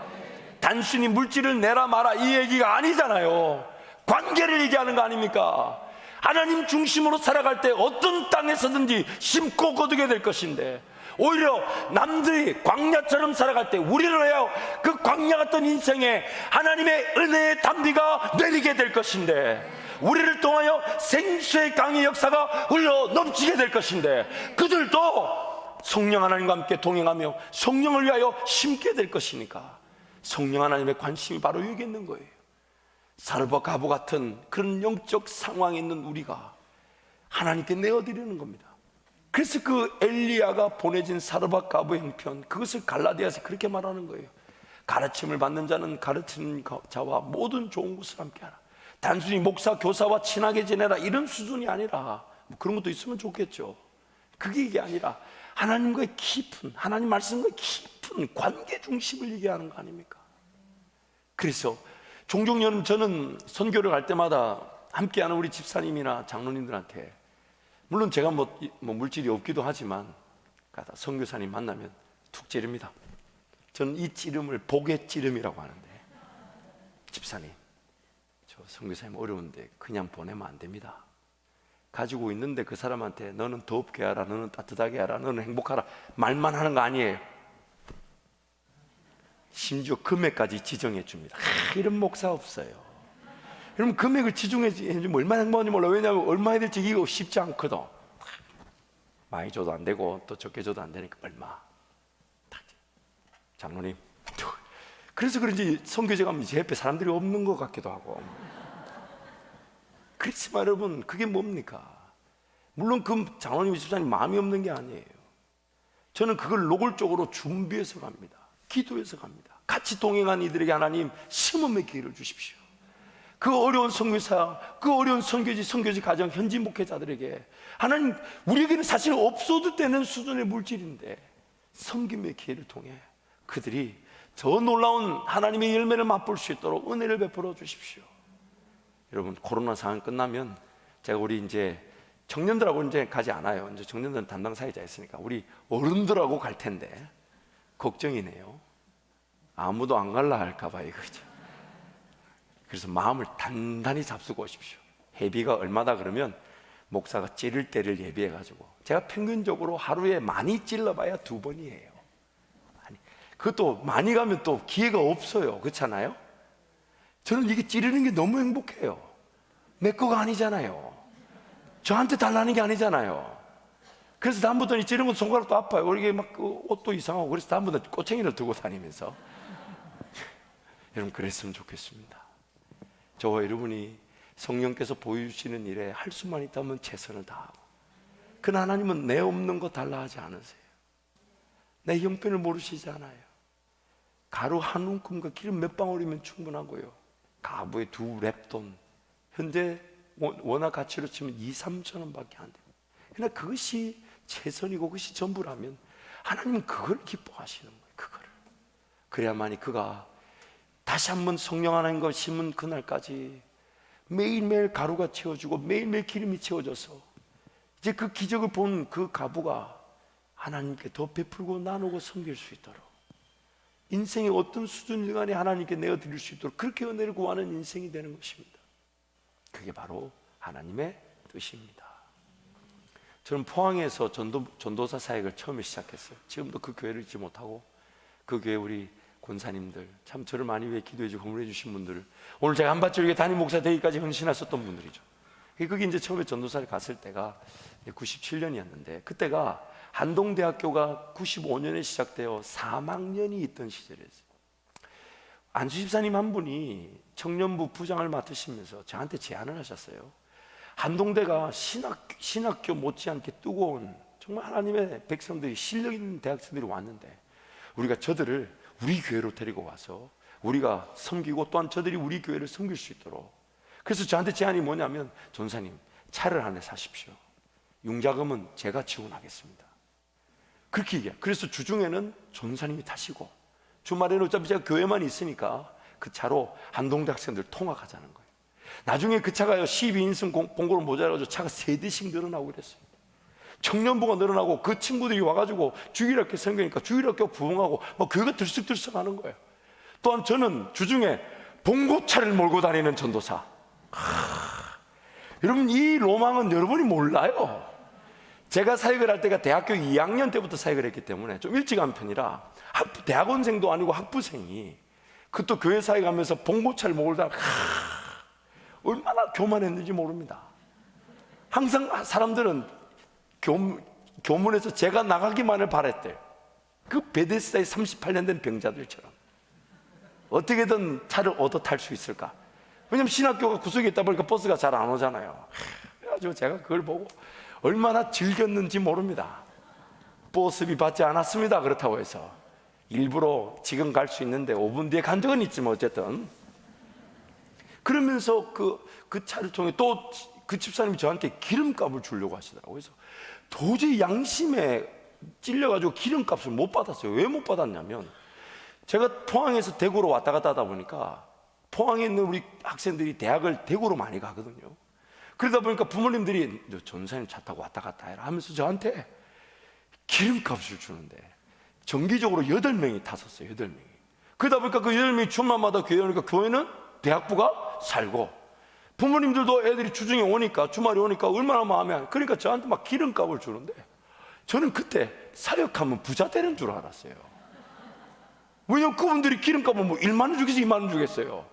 단순히 물질을 내라 마라 이 얘기가 아니잖아요. 관계를 얘기하는 거 아닙니까? 하나님 중심으로 살아갈 때 어떤 땅에서든지 심고 거두게 될 것인데 오히려 남들이 광야처럼 살아갈 때 우리를 해야 그 광야 같은 인생에 하나님의 은혜의 단비가 내리게 될 것인데 우리를 통하여 생수의 강의 역사가 흘러 넘치게 될 것인데 그들도 성령 하나님과 함께 동행하며 성령을 위하여 심게 될 것이니까 성령 하나님의 관심이 바로 여기 있는 거예요. 사르밧 과부 같은 그런 영적 상황에 있는 우리가 하나님께 내어드리는 겁니다. 그래서 그 엘리야가 보내진 사르밧 과부 형편 그것을 갈라디아서 그렇게 말하는 거예요. 가르침을 받는 자는 가르치는 자와 모든 좋은 것을 함께하라. 단순히 목사 교사와 친하게 지내라 이런 수준이 아니라 뭐 그런 것도 있으면 좋겠죠. 그게 이게 아니라 하나님과의 깊은 하나님 말씀과의 깊은 관계 중심을 얘기하는 거 아닙니까? 그래서 종종 저는 선교를 갈 때마다 함께하는 우리 집사님이나 장로님들한테 물론 제가 뭐 물질이 없기도 하지만 가다 선교사님 만나면 툭 찌릅니다. 저는 이 찌름을 복의 찌름이라고 하는데 집사님 저 선교사님 어려운데 그냥 보내면 안 됩니다. 가지고 있는데 그 사람한테 너는 덥게 하라 너는 따뜻하게 하라 너는 행복하라 말만 하는 거 아니에요. 심지어 금액까지 지정해 줍니다. 이런 목사 없어요. 여러분 금액을 치중해주면 얼마나 행복한지 몰라. 왜냐하면 얼마나 될지 이거 쉽지 않거든. 많이 줘도 안 되고 또 적게 줘도 안 되니까 얼마. 장로님, 그래서 그런지 선교제 가면 제 옆에 사람들이 없는 것 같기도 하고. 그렇지만 여러분 그게 뭡니까? 물론 그 장로님 집사님 마음이 없는 게 아니에요. 저는 그걸 노골적으로 준비해서 갑니다. 기도해서 갑니다. 같이 동행한 이들에게 하나님 심음의 기회를 주십시오. 그 어려운 선교사, 그 어려운 선교지 가정 현지 목회자들에게 하나님, 우리에게는 사실 없어도 되는 수준의 물질인데 섬김의 기회를 통해 그들이 더 놀라운 하나님의 열매를 맛볼 수 있도록 은혜를 베풀어 주십시오. 여러분 코로나 상황 끝나면 제가 우리 이제 청년들하고 이제 가지 않아요. 이제 청년들은 담당 사회자 있으니까 우리 어른들하고 갈 텐데 걱정이네요. 아무도 안 갈라 할까 봐 이거죠. 그래서 마음을 단단히 잡수고 오십시오. 회비가 얼마다 그러면 목사가 찌를 때를 예비해 가지고, 제가 평균적으로 하루에 많이 찔러봐야 2번이에요. 그것도 많이 가면 또 기회가 없어요. 그렇잖아요? 저는 이게 찌르는 게 너무 행복해요. 내 거가 아니잖아요. 저한테 달라는 게 아니잖아요. 그래서 다음부터는 찌르는 것도 손가락도 아파요. 이게 막 옷도 이상하고. 그래서 다음부터 꼬챙이를 들고 다니면서 여러분 그랬으면 좋겠습니다. 저와 여러분이 성령께서 보여주시는 일에 할 수만 있다면 최선을 다하고, 그러나 하나님은 내 없는 거 달라 하지 않으세요. 내 형편을 모르시지 않아요. 가루 한 움큼과 기름 몇 방울이면 충분하고요. 가부의 2랩돈, 현재 원화 가치로 치면 2-3천 원밖에 안 돼요. 그러나 그것이 최선이고 그것이 전부라면 하나님은 그걸 기뻐하시는 거예요. 그거를. 그래야만이 그가 다시 한번 성령 하나님과 심은 그날까지 매일매일 가루가 채워주고 매일매일 기름이 채워져서 이제 그 기적을 본 그 가부가 하나님께 더 베풀고 나누고 섬길 수 있도록, 인생의 어떤 수준일 간에 하나님께 내어드릴 수 있도록 그렇게 은혜를 구하는 인생이 되는 것입니다. 그게 바로 하나님의 뜻입니다. 저는 포항에서 전도사 사역을 처음에 시작했어요. 지금도 그 교회를 잊지 못하고 그 교회 우리 권사님들, 참 저를 많이 위해 기도해 주고 헌물해 주신 분들, 오늘 제가 한밭줄기에 담임 목사 되기까지 헌신하셨던 분들이죠. 거기 이제 처음에 전도사를 갔을 때가 97년이었는데 그때가 한동대학교가 95년에 시작되어 3학년이 있던 시절이었어요. 안수 집사님 한 분이 청년부 부장을 맡으시면서 저한테 제안을 하셨어요. 한동대가 신학교 못지않게 뜨거운 정말 하나님의 백성들이, 실력 있는 대학생들이 왔는데 우리가 저들을 우리 교회로 데리고 와서 우리가 섬기고 또한 저들이 우리 교회를 섬길 수 있도록. 그래서 저한테 제안이 뭐냐면, 전사님 차를 하나 사십시오. 융자금은 제가 지원하겠습니다. 그렇게 얘기해요. 그래서 주중에는 전사님이 타시고 주말에는 어차피 제가 교회만 있으니까 그 차로 한동대 학생들 통학하자는 거예요. 나중에 그 차가요 12인승 봉고로 모자라가지고 차가 3대씩 늘어나고 그랬어요. 청년부가 늘어나고 그 친구들이 와가지고 주일학교 생기니까 주일학교 부흥하고 막 교회가 들썩들썩 하는 거예요. 또한 저는 주중에 봉고차를 몰고 다니는 전도사. 여러분 이 로망은 여러분이 몰라요. 제가 사역을 할 때가 대학교 2학년 때부터 사역을 했기 때문에 좀 일찍 한 편이라 대학원생도 아니고 학부생이 그것도 교회 사역하면서 봉고차를 몰고 다니고 얼마나 교만했는지 모릅니다. 항상 사람들은 교문에서 제가 나가기만을 바랬대요. 그 베데스다의 38년 된 병자들처럼 어떻게든 차를 얻어 탈 수 있을까. 왜냐면 신학교가 구석에 있다 보니까 버스가 잘 안 오잖아요. 그래가지고 제가 그걸 보고 얼마나 즐겼는지 모릅니다. 버스비 받지 않았습니다. 그렇다고 해서 일부러 지금 갈 수 있는데 5분 뒤에 간 적은 있지만 어쨌든 그러면서 그 차를 통해 또 그 집사님이 저한테 기름값을 주려고 하시더라고요. 그래서 도저히 양심에 찔려가지고 기름값을 못 받았어요. 왜 못 받았냐면 제가 포항에서 대구로 왔다 갔다 하다 보니까 포항에 있는 우리 학생들이 대학을 대구로 많이 가거든요. 그러다 보니까 부모님들이 너 전사님 차 타고 왔다 갔다 해라 하면서 저한테 기름값을 주는데 정기적으로 8명이 탔었어요. 8명이. 그러다 보니까 그 8명이 주말마다 교회 오니까 교회는 대학부가 살고 부모님들도 애들이 주중에 오니까 주말에 오니까 얼마나 마음에 안, 그러니까 저한테 막 기름값을 주는데 저는 그때 사역하면 부자 되는 줄 알았어요. 왜냐면 그분들이 기름값을 뭐 1만 원 주겠어요, 2만 원 주겠어요.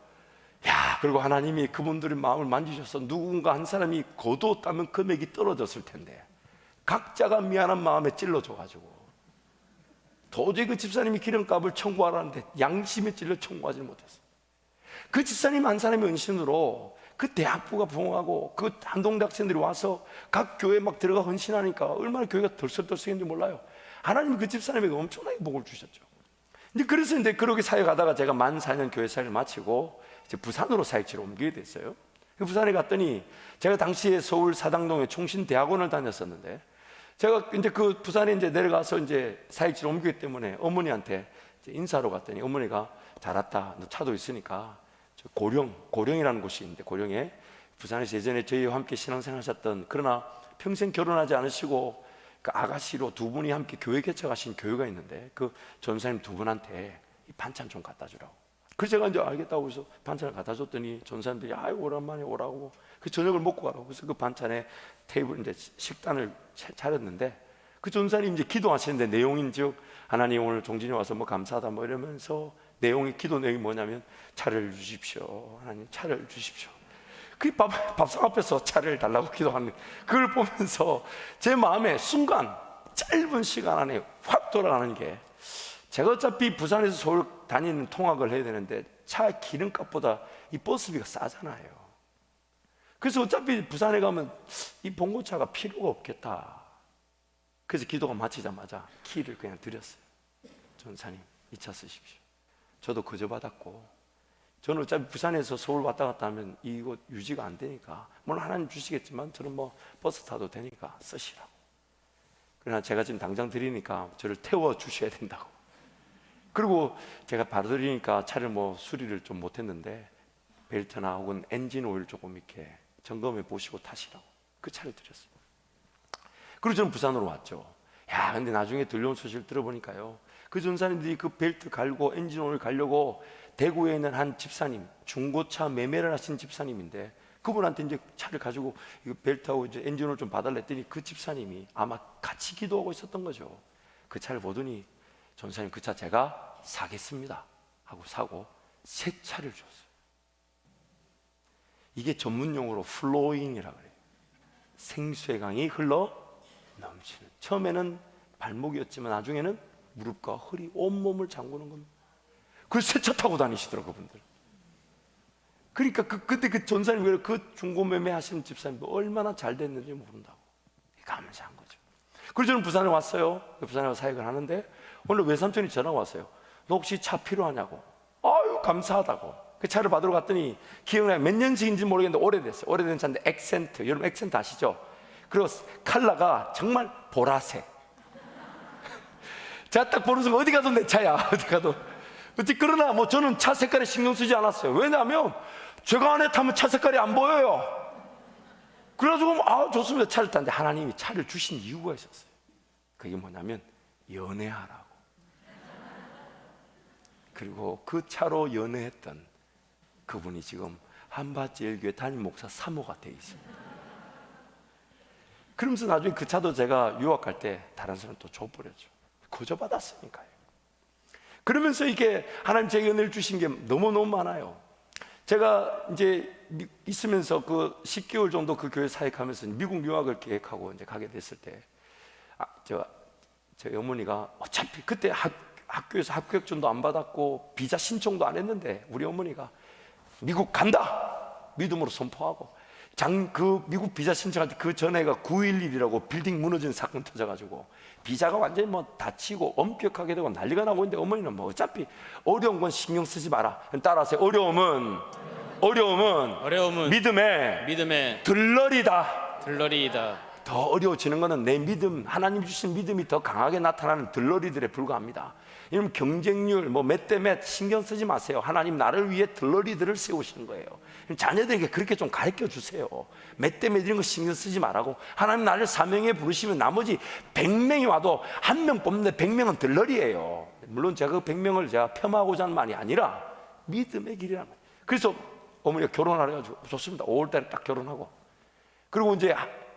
야, 그리고 하나님이 그분들의 마음을 만지셔서 누군가 한 사람이 거두었다면 금액이 떨어졌을 텐데 각자가 미안한 마음에 찔러줘가지고 도저히 그 집사님이 기름값을 청구하라는데 양심에 찔러 청구하지 못했어요. 그 집사님 한 사람의 헌신으로 그 대학부가 부흥하고 그 한동대 학생들이 와서 각 교회에 막 들어가 헌신하니까 얼마나 교회가 덜썩덜썩했는지 몰라요. 하나님이 그 집사님에게 엄청나게 복을 주셨죠. 이제 그래서 이제 그렇게 사역하다가 제가 만 4년 교회 사역을 마치고 이제 부산으로 사역지로 옮기게 됐어요. 부산에 갔더니 제가 당시에 서울 사당동에 총신대학원을 다녔었는데 제가 이제 그 부산에 이제 내려가서 이제 사역지로 옮기기 때문에 어머니한테 이제 인사하러 갔더니 어머니가 잘 왔다. 너 차도 있으니까 저 고령이라는 곳이 있는데 고령에 부산에서 예전에 저희와 함께 신앙생활 하셨던 그러나 평생 결혼하지 않으시고 그 아가씨로 두 분이 함께 교회 개척하신 교회가 있는데 그 전사님 두 분한테 이 반찬 좀 갖다 주라고. 그래서 제가 이제 알겠다고 해서 반찬을 갖다 줬더니 전사님들이 아유 오랜만에 오라고 그 저녁을 먹고 가라고. 그래서 그 반찬에 테이블 이제 식단을 차렸는데 그 전사님 이제 기도하시는데 내용인즉 하나님 오늘 종진이 와서 뭐 감사하다 뭐 이러면서 내용이 기도 내용이 뭐냐면 차를 주십시오. 하나님 차를 주십시오. 그 밥상 앞에서 차를 달라고 기도하는 그걸 보면서 제 마음에 순간 짧은 시간 안에 확 돌아가는 게 제가 어차피 부산에서 서울 다니는 통학을 해야 되는데 차 기름값보다 이 버스비가 싸잖아요. 그래서 어차피 부산에 가면 이 봉고차가 필요가 없겠다. 그래서 기도가 마치자마자 키를 그냥 드렸어요. 전사님 이 차 쓰십시오. 저도 거저 받았고 저는 어차피 부산에서 서울 왔다 갔다 하면 이거 유지가 안 되니까 물론 하나님 주시겠지만 저는 뭐 버스 타도 되니까 쓰시라고. 그러나 제가 지금 당장 드리니까 저를 태워 주셔야 된다고. 그리고 제가 바로 드리니까 차를 뭐 수리를 좀 못했는데 벨트나 혹은 엔진 오일 조금 이렇게 점검해 보시고 타시라고 그 차를 드렸어요. 그리고 저는 부산으로 왔죠. 야, 근데 나중에 들려온 소식을 들어보니까요, 그 전사님들이 그 벨트 갈고 엔진 오일 갈려고 대구에 있는 한 집사님, 중고차 매매를 하신 집사님인데 그분한테 이제 차를 가지고 이거 벨트하고 이제 엔진 오일 좀 봐달라 했더니 그 집사님이 아마 같이 기도하고 있었던 거죠. 그 차를 보더니 전사님 그 차 제가 사겠습니다 하고 사고 새 차를 줬어요. 이게 전문 용어로 플로잉이라고 그래요. 생수의 강이 흘러 넘치는. 처음에는 발목이었지만 나중에는 무릎과 허리 온몸을 잠그는 겁니다. 그래서 새 차 타고 다니시더라고요, 그분들. 그러니까 그때 그 전사님 그 중고매매 하시는 집사님 얼마나 잘 됐는지 모른다고 감사한 거죠. 그래서 저는 부산에 왔어요. 부산에 와서 사역을 하는데 오늘 외삼촌이 전화가 왔어요. 너 혹시 차 필요하냐고. 아유 감사하다고. 그 차를 받으러 갔더니 기억나요. 몇 년식인지 모르겠는데 오래됐어요. 오래된 차인데 액센트. 여러분 액센트 아시죠? 그리고 컬러가 정말 보라색. 제가 딱 보는 순간 어디 가도 내 차야. 어디 가도. 그러나 뭐 저는 차 색깔에 신경 쓰지 않았어요. 왜냐하면 제가 안에 타면 차 색깔이 안 보여요. 그래가지고 아 좋습니다. 차를 탔는데 하나님이 차를 주신 이유가 있었어요. 그게 뭐냐면 연애하라고. 그리고 그 차로 연애했던 그분이 지금 한밭제일교회 담임 목사 사모가 돼 있습니다. 그러면서 나중에 그 차도 제가 유학 갈 때 다른 사람 또 줘버렸죠. 거저 받았으니까요. 그러면서 이게 하나님 제게 은혜를 주신 게 너무너무 많아요. 제가 이제 있으면서 그 10개월 정도 그 교회 사역하면서 미국 유학을 계획하고 이제 가게 됐을 때 저희 어머니가 어차피 그때 학교에서 합격전도 안 받았고 비자 신청도 안 했는데 우리 어머니가 미국 간다 믿음으로 선포하고 그 미국 비자 신청할 때 그 전에가 9.11이라고 빌딩 무너진 사건 터져가지고 비자가 완전히 뭐 다치고 엄격하게 되고 난리가 나고 있는데 어머니는 뭐 어차피 어려운 건 신경 쓰지 마라. 따라서 어려움은 믿음의 들러리다. 더 어려워지는 것은 내 믿음, 하나님 주신 믿음이 더 강하게 나타나는 들러리들에 불과합니다. 이러면 경쟁률, 몇 대 몇 신경 쓰지 마세요. 하나님 나를 위해 들러리들을 세우시는 거예요. 자녀들에게 그렇게 좀 가르쳐 주세요. 몇 대 몇 이런 거 신경 쓰지 말라고. 하나님 나를 사명에 부르시면 나머지 100명이 와도 한 명 뽑는데 100명은 들러리예요. 물론 제가 그 100명을 제가 폄하하고자 하는 말이 아니라 믿음의 길이라는 거예요. 그래서 어머니가 결혼하려 가지고 좋습니다. 5월달에 딱 결혼하고 그리고 이제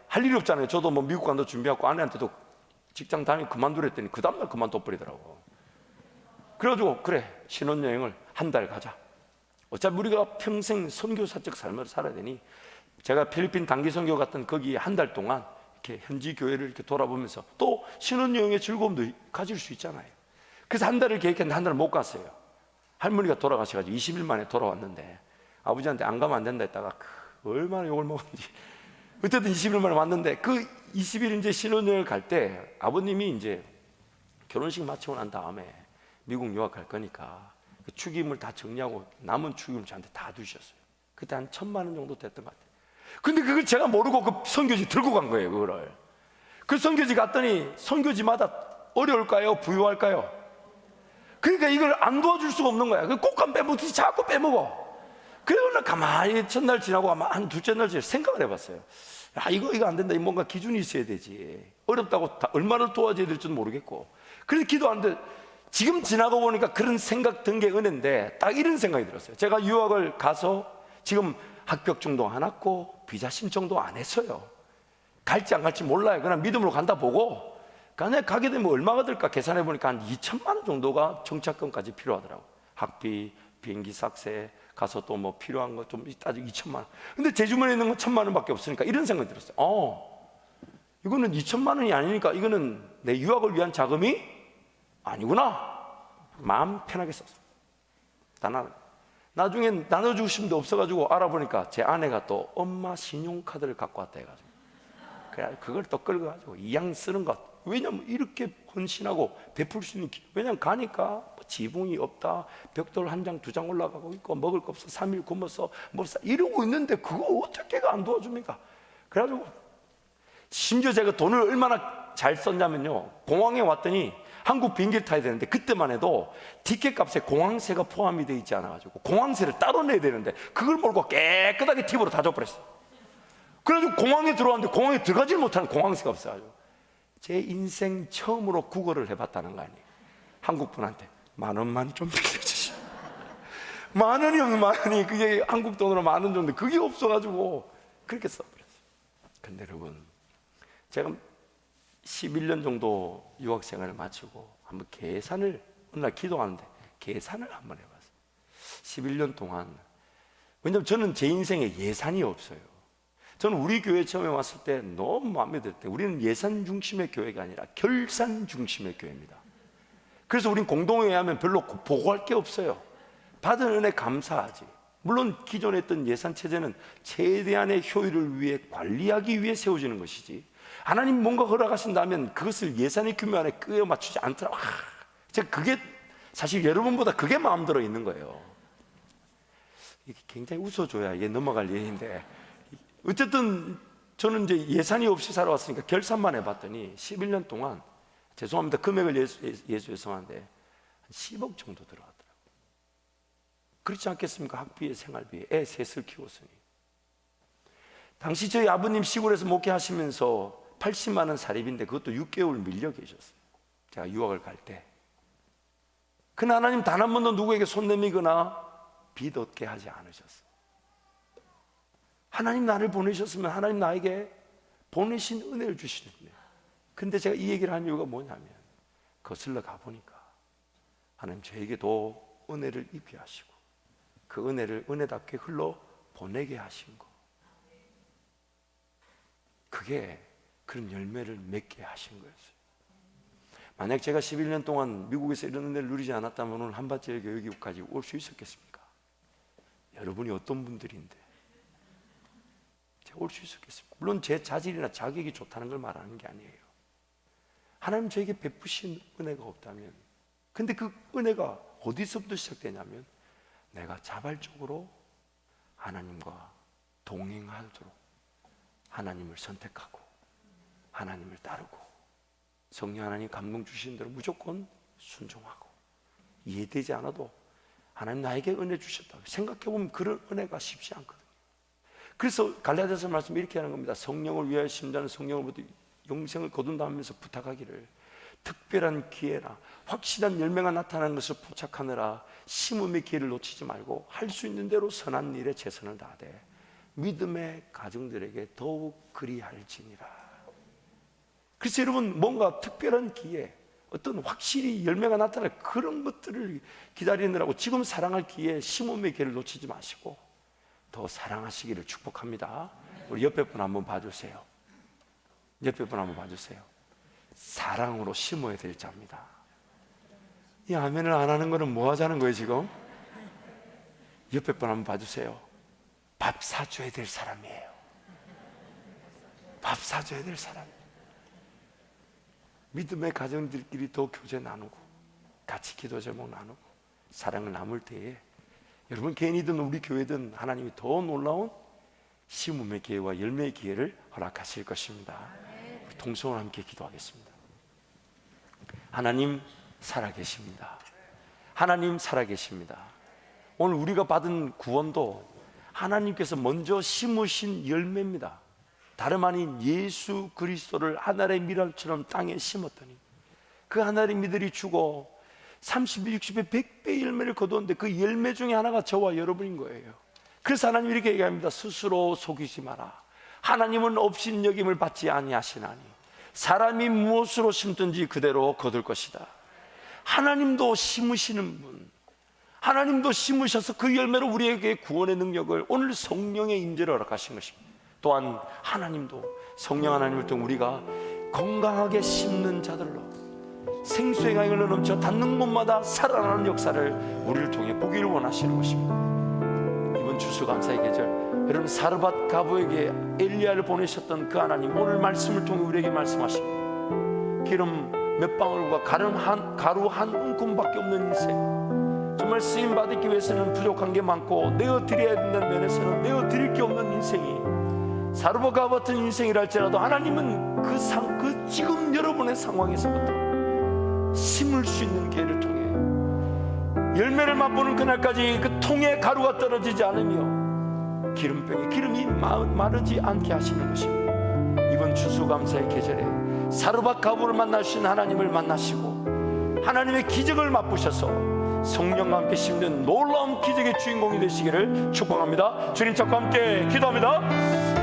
할 일이 없잖아요. 저도 미국 간다 준비하고 아내한테도 직장 다니고 그만두랬더니 그 다음날 그만둬버리더라고. 그래가지고 그래 신혼여행을 한 달 가자. 어차피 우리가 평생 선교사적 삶을 살아야 되니, 제가 필리핀 단기 선교 갔던 거기 한 달 동안 이렇게 현지 교회를 이렇게 돌아보면서 또 신혼여행의 즐거움도 가질 수 있잖아요. 그래서 한 달을 계획했는데 한 달을 못 갔어요. 할머니가 돌아가셔가지고 20일 만에 돌아왔는데, 아버지한테 안 가면 안 된다 했다가 얼마나 욕을 먹었는지. 어쨌든 20일 만에 왔는데, 그 20일 이제 신혼여행을 갈 때 아버님이 이제 결혼식 마치고 난 다음에 미국 유학 갈 거니까 그 축의금을 다 정리하고 남은 축의금을 저한테 다 주셨어요. 그때 한 1,000만 원 정도 됐던 것 같아요. 근데 그걸 제가 모르고 그 선교지 들고 간 거예요. 그거를. 그 선교지 갔더니 선교지마다 어려울까요? 부유할까요? 그러니까 이걸 안 도와줄 수가 없는 거야. 꼭한 빼먹듯이 자꾸 빼먹어. 그래서 나 가만히 첫날 지나고 아마 한 둘째 날 지나 생각을 해봤어요. 야, 이거 안 된다. 뭔가 기준이 있어야 되지. 어렵다고 얼마나 도와줘야 될지도 모르겠고. 그래서 기도하는데 지금 지나고 보니까 그런 생각 든 게 은혜인데, 딱 이런 생각이 들었어요. 제가 유학을 가서 지금 합격증도 안 왔고 비자 신청도 안 했어요. 갈지 안 갈지 몰라요. 그냥 믿음으로 간다 보고, 그냥 가게 되면 얼마가 들까 계산해 보니까 한 2,000만 원 정도가 정착금까지 필요하더라고. 학비, 비행기 삭세, 가서 또 뭐 필요한 거 좀 따지고 2,000만 원. 근데 제 주머니에 있는 건 1,000만 원밖에 없으니까 이런 생각이 들었어요. 이거는 2,000만 원이 아니니까 이거는 내 유학을 위한 자금이 아니구나. 마음 편하게 썼어요. 나중에 나눠주고 싶은데 없어가지고 알아보니까 제 아내가 또 엄마 신용카드를 갖고 왔다 해가지고, 그래 그걸 또 끌어가지고 이양 쓰는 것. 왜냐면 이렇게 헌신하고 베풀 수 있는 왜냐면 가니까 뭐 지붕이 없다, 벽돌 한 장 두 장 올라가고 있고, 먹을 거 없어, 3일 굶어서 뭐 이러고 있는데 그거 어떻게 안 도와줍니까? 그래가지고 심지어 제가 돈을 얼마나 잘 썼냐면요, 공항에 왔더니 한국 비행기를 타야 되는데 그때만 해도 티켓 값에 공항세가 포함이 되어 있지 않아가지고 공항세를 따로 내야 되는데 그걸 모르고 깨끗하게 팁으로 다 줘버렸어요. 그래가지고 공항에 들어왔는데 공항에 들어가질 못하는 공항세가 없어가지고 제 인생 처음으로 구걸을 해봤다는 거 아니에요. 한국 분한테 10,000원만 좀 빌려주시오. 10,000원이면 10,000원이, 그게 한국 돈으로 10,000원 정도, 그게 없어가지고 그렇게 써버렸어요. 근데 여러분, 제가 11년 정도 유학생활을 마치고 한번 계산을, 어느 날 기도하는데 계산을 한번 해봤어요. 11년 동안, 왜냐면 저는 제 인생에 예산이 없어요. 저는 우리 교회 처음에 왔을 때 너무 마음에 들 때, 우리는 예산 중심의 교회가 아니라 결산 중심의 교회입니다. 그래서 우린 공동회의 하면 별로 보고할 게 없어요. 받은 은혜 감사하지. 물론 기존에 했던 예산 체제는 최대한의 효율을 위해 관리하기 위해 세워지는 것이지, 하나님 뭔가 허락하신다면 그것을 예산의 규모 안에 끄어 맞추지 않더라고요. 제가 그게 사실 여러분보다 그게 마음 들어 있는 거예요. 이게 굉장히 웃어줘야 이게 넘어갈 일인데, 어쨌든 저는 이제 예산이 없이 살아왔으니까 결산만 해봤더니 11년 동안, 죄송합니다, 금액을 죄송한데 한 10억 정도 들어갔더라고요. 그렇지 않겠습니까? 학비에 생활비에 애 셋을 키웠으니. 당시 저희 아버님 시골에서 목회하시면서 80만 원 사립인데 그것도 6개월 밀려 계셨어요. 제가 유학을 갈 때. 그러나 하나님 단 한 번도 누구에게 손 내미거나 빚 얻게 하지 않으셨어요. 하나님 나를 보내셨으면 하나님 나에게 보내신 은혜를 주시는데, 근데 제가 이 얘기를 한 이유가 뭐냐면, 거슬러 가보니까 하나님 저에게도 은혜를 입게 하시고 그 은혜를 은혜답게 흘러 보내게 하신 거, 그게 그런 열매를 맺게 하신 거였어요. 만약 제가 11년 동안 미국에서 이런 은혜를 누리지 않았다면 오늘 한밭제일 교회까지 올 수 있었겠습니까? 여러분이 어떤 분들인데 제가 올 수 있었겠습니까? 물론 제 자질이나 자격이 좋다는 걸 말하는 게 아니에요. 하나님 저에게 베푸신 은혜가 없다면, 근데 그 은혜가 어디서부터 시작되냐면, 내가 자발적으로 하나님과 동행하도록 하나님을 선택하고 하나님을 따르고 성령 하나님 감동 주시는 대로 무조건 순종하고, 이해되지 않아도 하나님 나에게 은혜 주셨다 생각해보면 그런 은혜가 쉽지 않거든요. 그래서 갈라디아서 말씀 이렇게 하는 겁니다. 성령을 위하여 심자는 성령으로부터 영생을 거둔다 하면서 부탁하기를, 특별한 기회나 확실한 열매가 나타나는 것을 포착하느라 심음의 기회를 놓치지 말고 할 수 있는 대로 선한 일에 최선을 다하되 믿음의 가정들에게 더욱 그리할지니라. 그래서 여러분, 뭔가 특별한 기회, 어떤 확실히 열매가 나타날 그런 것들을 기다리느라고 지금 사랑할 기회에 심음의 기회를 놓치지 마시고 더 사랑하시기를 축복합니다. 우리 옆에 분 한번 봐주세요. 옆에 분 한번 봐주세요. 사랑으로 심어야 될 자입니다. 이 아멘을 안 하는 거는 뭐 하자는 거예요 지금? 옆에 분 한번 봐주세요. 밥 사줘야 될 사람이에요. 밥 사줘야 될 사람. 믿음의 가정들끼리 더 교제 나누고 같이 기도 제목 나누고 사랑을 나눌 때에 여러분 개인이든 우리 교회든 하나님이 더 놀라운 심음의 기회와 열매의 기회를 허락하실 것입니다. 우리 동성으로 함께 기도하겠습니다. 하나님 살아계십니다. 하나님 살아계십니다. 오늘 우리가 받은 구원도 하나님께서 먼저 심으신 열매입니다. 다름 아닌 예수 그리스도를 하늘의 미랄처럼 땅에 심었더니 그 하늘의 미들이 죽어 30배, 60배, 100배의 열매를 거두었는데 그 열매 중에 하나가 저와 여러분인 거예요. 그래서 하나님이 이렇게 얘기합니다. 스스로 속이지 마라. 하나님은 업신여김을 받지 아니하시나니 사람이 무엇으로 심든지 그대로 거둘 것이다. 하나님도 심으시는 분, 하나님도 심으셔서 그 열매로 우리에게 구원의 능력을 오늘 성령의 임재를 허락하신 것입니다. 또한 하나님도 성령 하나님을 통해 우리가 건강하게 심는 자들로 생수의 강이 흘러넘쳐 닿는 곳마다 살아나는 역사를 우리를 통해 보기를 원하시는 것입니다. 이번 추수감사의 계절 여러분 사르밧 가부에게 엘리야를 보내셨던 그 하나님 오늘 말씀을 통해 우리에게 말씀하십니다. 기름 몇 방울과 가루 한 움큼밖에 없는 인생, 정말 쓰임 받기 위해서는 부족한 게 많고 내어 드려야 된다는 면에서는 내어 드릴 게 없는 인생이 사르밧과 같은 인생이라 할지라도 하나님은 그 지금 여러분의 상황에서부터 심을 수 있는 기회를 통해 열매를 맛보는 그날까지 그 통에 가루가 떨어지지 않으며 기름병에 기름이 마르지 않게 하시는 것입니다. 이번 추수감사의 계절에 사르밧 가부를 만나신 하나님을 만나시고 하나님의 기적을 맛보셔서 성령과 함께 심는 놀라운 기적의 주인공이 되시기를 축복합니다. 주님 찾고 함께 기도합니다.